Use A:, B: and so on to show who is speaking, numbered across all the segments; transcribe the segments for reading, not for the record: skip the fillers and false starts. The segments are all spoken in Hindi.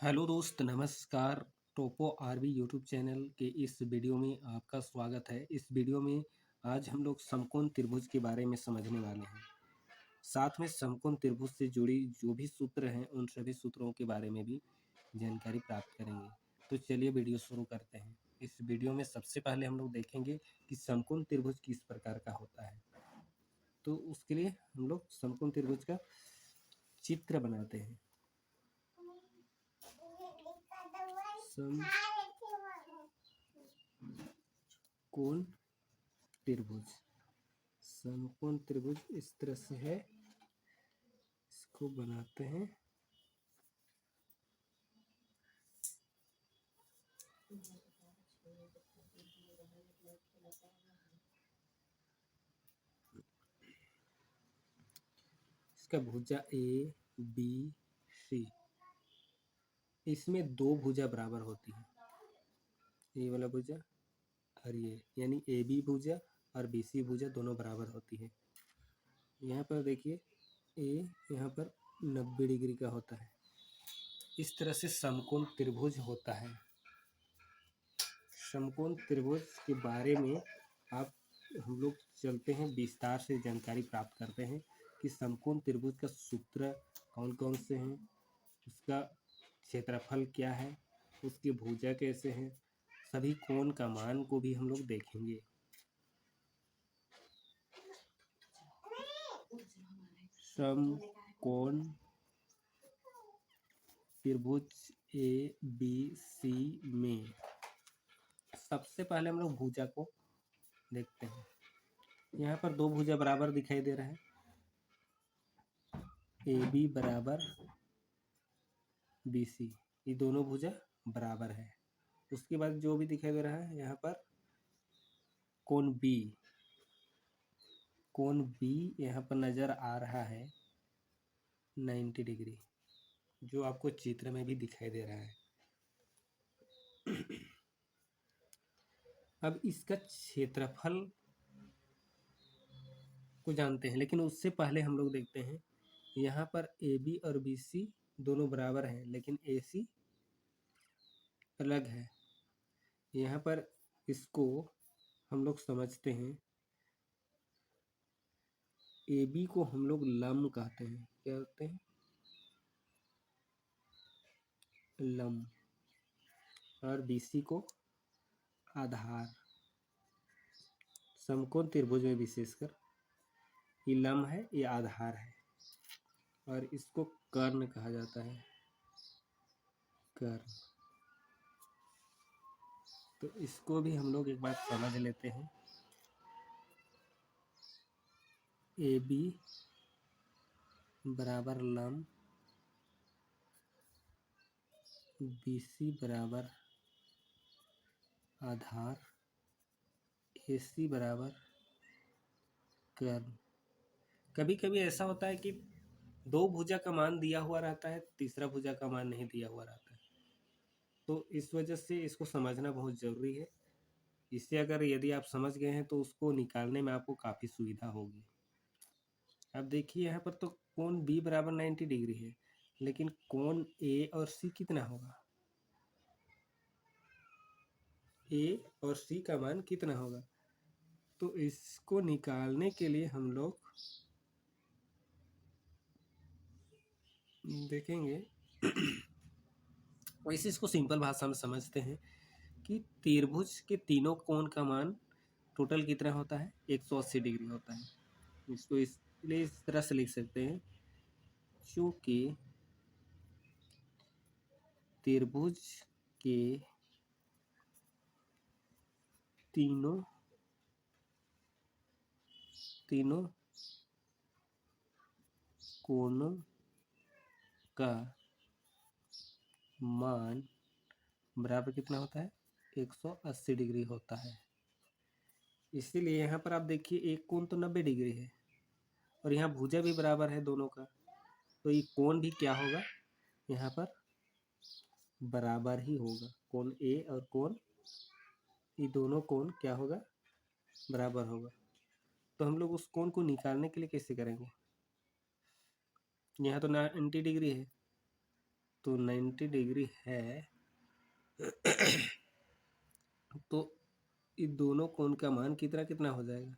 A: हेलो दोस्त, नमस्कार। टोपो आरबी यूट्यूब चैनल के इस वीडियो में आपका स्वागत है। इस वीडियो में आज हम लोग समकोण त्रिभुज के बारे में समझने वाले हैं। साथ में समकोण त्रिभुज से जुड़ी जो भी सूत्र हैं उन सभी सूत्रों के बारे में भी जानकारी प्राप्त करेंगे। तो चलिए वीडियो शुरू करते हैं। इस वीडियो में सबसे पहले हम लोग देखेंगे कि समकोण त्रिभुज किस प्रकार का होता है। तो उसके लिए हम लोग समकोण त्रिभुज का चित्र बनाते हैं। समकोण त्रिभुज, समकोण त्रिभुज इस तरह से है, इसको बनाते हैं। इसका भुजा ए बी सी, इसमें दो भुजा बराबर होती है, ये वाला भुजा और ये, यानी ए बी भुजा और बी सी भुजा दोनों बराबर होती है। यहाँ पर देखिए ए यहाँ पर 90 डिग्री का होता है। इस तरह से समकोण त्रिभुज होता है। समकोण त्रिभुज के बारे में आप हम लोग चलते हैं, विस्तार से जानकारी प्राप्त करते हैं कि समकोण त्रिभुज का सूत्र कौन कौन से हैं, उसका क्षेत्रफल क्या है, उसकी भुजा कैसे हैं, सभी कोण का मान को भी हम लोग देखेंगे। समकोण त्रिभुज ए बी सी में सबसे पहले हम लोग भुजा को देखते हैं। यहाँ पर दो भुजा बराबर दिखाई दे रहा है, ए बी बराबर बी सी, ये दोनों भुजा बराबर है। उसके बाद जो भी दिखाई दे रहा है यहाँ पर कोण बी, कोण बी यहाँ पर नज़र आ रहा है 90 डिग्री, जो आपको चित्र में भी दिखाई दे रहा है। अब इसका क्षेत्रफल को जानते हैं, लेकिन उससे पहले हम लोग देखते हैं यहाँ पर ए बी और बी सी दोनों बराबर हैं, लेकिन ए सी अलग है। यहाँ पर इसको हम लोग समझते हैं, ए बी को हम लोग लंब कहते हैं। क्या कहते हैं? लंब। और बी सी को आधार। समकोण त्रिभुज में विशेषकर ये लंब है, ये आधार है, और इसको कर्ण कहा जाता है, कर्ण। तो इसको भी हम लोग एक बार समझ लेते हैं। ए बी बराबर लंब, बी सी बराबर आधार, ए सी बराबर कर्ण। कभी कभी ऐसा होता है कि दो भुजा का मान दिया हुआ रहता है, तीसरा भुजा का मान नहीं दिया हुआ रहता है, तो इस वजह से इसको समझना बहुत ज़रूरी है। इससे अगर यदि आप समझ गए हैं तो उसको निकालने में आपको काफ़ी सुविधा होगी। अब देखिए यहाँ पर तो कोण बी बराबर 90 डिग्री है, लेकिन कोण ए और सी कितना होगा? ए और सी का मान कितना होगा? तो इसको निकालने के लिए हम लोग देखेंगे। वैसे इसको सिंपल भाषा में समझते हैं कि त्रिभुज के तीनों कोण का मान टोटल कितना होता है? 180 डिग्री होता है। इसको इसलिए इस तरह से लिख सकते हैं, चूँकि त्रिभुज के तीनों कोणों का मान बराबर कितना होता है? 180 डिग्री होता है। इसीलिए यहाँ पर आप देखिए एक कोण तो 90 डिग्री है, और यहाँ भुजा भी बराबर है दोनों का, तो ये कोण भी क्या होगा? यहाँ पर बराबर ही होगा। कोण ए और कोण, ये दोनों कोण क्या होगा? बराबर होगा। तो हम लोग उस कोण को निकालने के लिए कैसे करेंगे? यहाँ तो 90 डिग्री है, तो 90 डिग्री है तो इन दोनों कोण का मान कितना कितना हो जाएगा,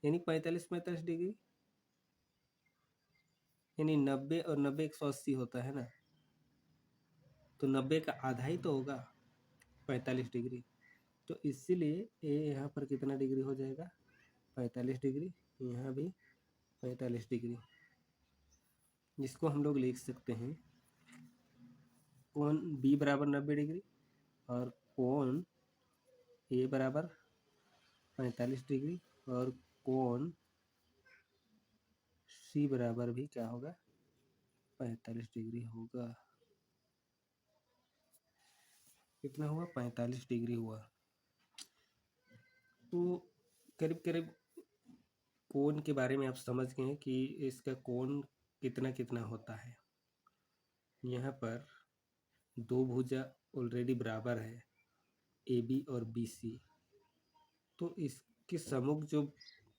A: यानी 45 डिग्री, यानी 90 और 90 180 होता है ना, तो 90 का आधा ही तो होगा 45 डिग्री। तो इसीलिए ये यहाँ पर कितना डिग्री हो जाएगा, 45 डिग्री, यहाँ भी 45 डिग्री, जिसको हम लोग लिख सकते हैं कोण बी बराबर 90 डिग्री और कोण ए बराबर 45 डिग्री और कोण सी बराबर भी क्या होगा, 45 डिग्री होगा। कितना हुआ, 45 डिग्री हुआ। तो करीब करीब कोण के बारे में आप समझ गए हैं कि इसका कोण कितना कितना होता है। यहाँ पर दो भुजा ऑलरेडी बराबर है, ए बी और बी सी, तो इसके सम्मुख जो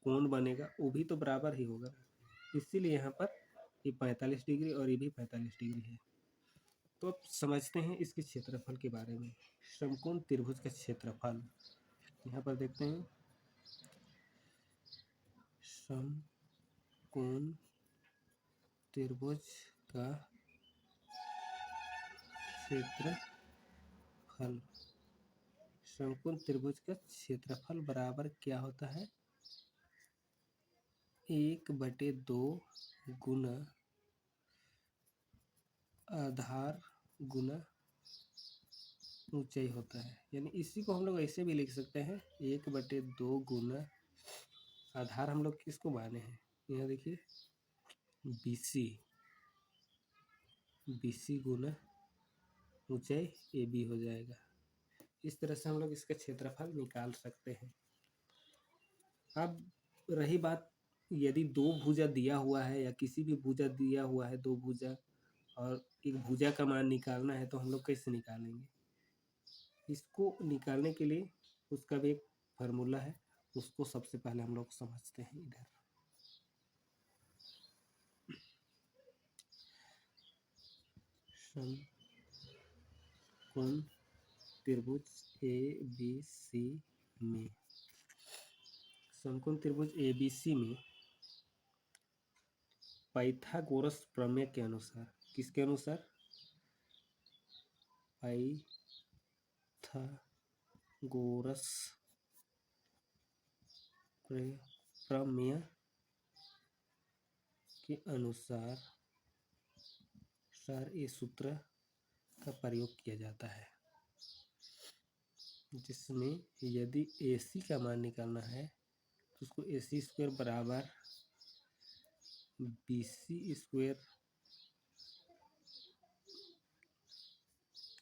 A: कोण बनेगा वो भी तो बराबर ही होगा, इसीलिए यहाँ पर ये 45 डिग्री और ये भी 45 डिग्री है। तो अब समझते हैं इसके क्षेत्रफल के बारे में। समकोण त्रिभुज का क्षेत्रफल यहाँ पर देखते हैं, समकोण त्रिभुज का क्षेत्रफल, समकोण त्रिभुज का क्षेत्रफल बराबर क्या होता है, 1/2 गुना आधार गुना ऊंचाई होता है। यानी इसी को हम लोग ऐसे भी लिख सकते हैं, 1/2 गुना आधार हम लोग किसको माने हैं, यहाँ देखिए BC गुना ऊंचाई AB हो जाएगा। इस तरह से हम लोग इसका क्षेत्रफल निकाल सकते हैं। अब रही बात, यदि दो भुजा दिया हुआ है या किसी भी भुजा दिया हुआ है, दो भुजा और एक भुजा का मान निकालना है, तो हम लोग कैसे निकालेंगे। इसको निकालने के लिए उसका भी एक फार्मूला है, उसको सबसे पहले हम लोग समझते हैं। इधर समकोण त्रिभुज ABC में, समकोण त्रिभुज ABC में पाइथागोरस प्रमेय के अनुसार, किसके अनुसार, पाइथागोरस प्रमेय के अनुसार इस सूत्र का प्रयोग किया जाता है, जिसमें यदि AC का मान निकालना है तो उसको AC स्क्वायर बराबर BC square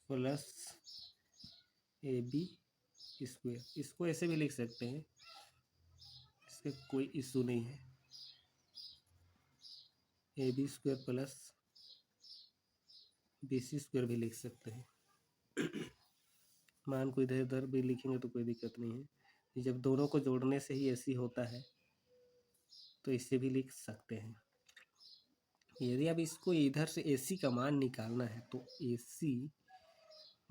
A: plus AB square, इसको ऐसे भी लिख सकते हैं, इसका कोई इशू नहीं है। AB square plus BC square भी लिख सकते हैं। मान को इधर उधर भी लिखेंगे तो कोई दिक्कत नहीं है। जब दोनों को जोड़ने से ही AC होता है तो इससे भी लिख सकते हैं। यदि अब इसको इधर से AC का मान निकालना है तो AC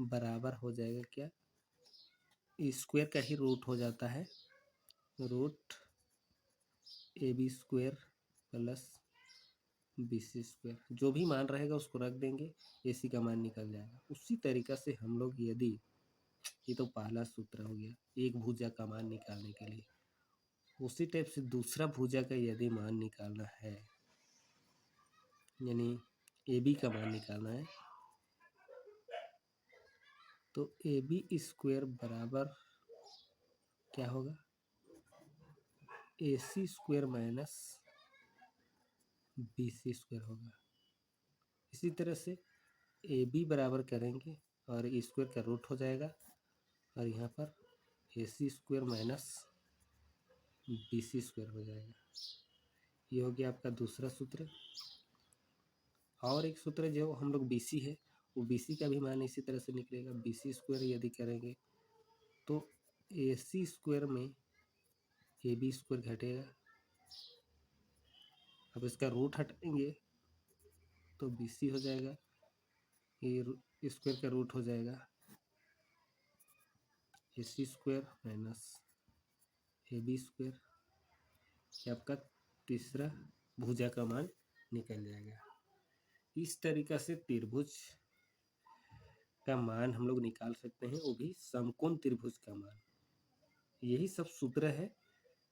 A: बराबर हो जाएगा क्या, स्क्वायर का ही रूट हो जाता है, root AB square plus BC square, जो भी मान रहेगा उसको रख देंगे, AC का मान निकल जाएगा। उसी तरीक़ा से हम लोग यदि, ये तो पहला सूत्र हो गया एक भुजा का मान निकालने के लिए, उसी टाइप से दूसरा भुजा का यदि मान निकालना है, यानी AB का मान निकालना है, तो AB स्क्वायर बराबर क्या होगा, AC square minus BC square होगा। इसी तरह से AB बराबर करेंगे और स्क्वायर का रूट हो जाएगा, और यहाँ पर AC square minus BC square हो जाएगा। ये हो गया आपका दूसरा सूत्र। और एक सूत्र जो हम लोग BC है, वो BC का भी मान इसी तरह से निकलेगा, BC स्क्वायर यदि करेंगे तो AC स्क्वायर में AB स्क्वायर घटेगा, अब इसका रूट हटाएंगे तो BC हो जाएगा, ये स्क्वायर का रूट हो जाएगा AC square minus AB square. ये आपका तीसरा भुजा का मान निकल जाएगा। इस तरीक़ा से त्रिभुज का मान हम लोग निकाल सकते हैं, वो भी समकोण त्रिभुज का मान। यही सब सूत्र है।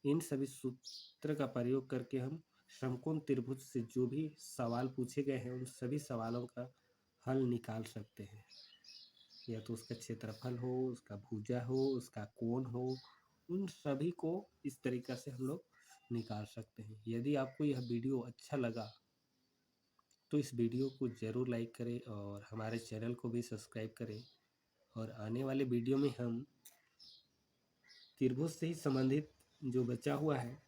A: इन सभी सूत्र का प्रयोग करके हम समकोण त्रिभुज से जो भी सवाल पूछे गए हैं उन सभी सवालों का हल निकाल सकते हैं। या तो उसका क्षेत्रफल हो, उसका भुजा हो, उसका कोण हो, उन सभी को इस तरीक़ा से हम लोग निकाल सकते हैं। यदि आपको यह वीडियो अच्छा लगा तो इस वीडियो को ज़रूर लाइक करें और हमारे चैनल को भी सब्सक्राइब करें। और आने वाले वीडियो में हम त्रिभुज से ही संबंधित जो बचा हुआ है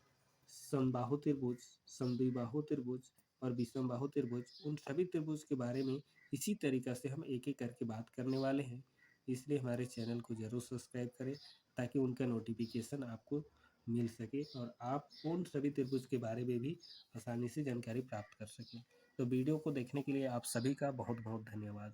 A: समबाहु त्रिभुज, समद्विबाहु त्रिभुज और विषमबाहु त्रिभुज, उन सभी त्रिभुज के बारे में इसी तरीक़ा से हम एक एक करके बात करने वाले हैं। इसलिए हमारे चैनल को ज़रूर सब्सक्राइब करें ताकि उनका नोटिफिकेशन आपको मिल सके और आप उन सभी त्रिभुज के बारे में भी आसानी से जानकारी प्राप्त कर सकें। तो वीडियो को देखने के लिए आप सभी का बहुत बहुत धन्यवाद।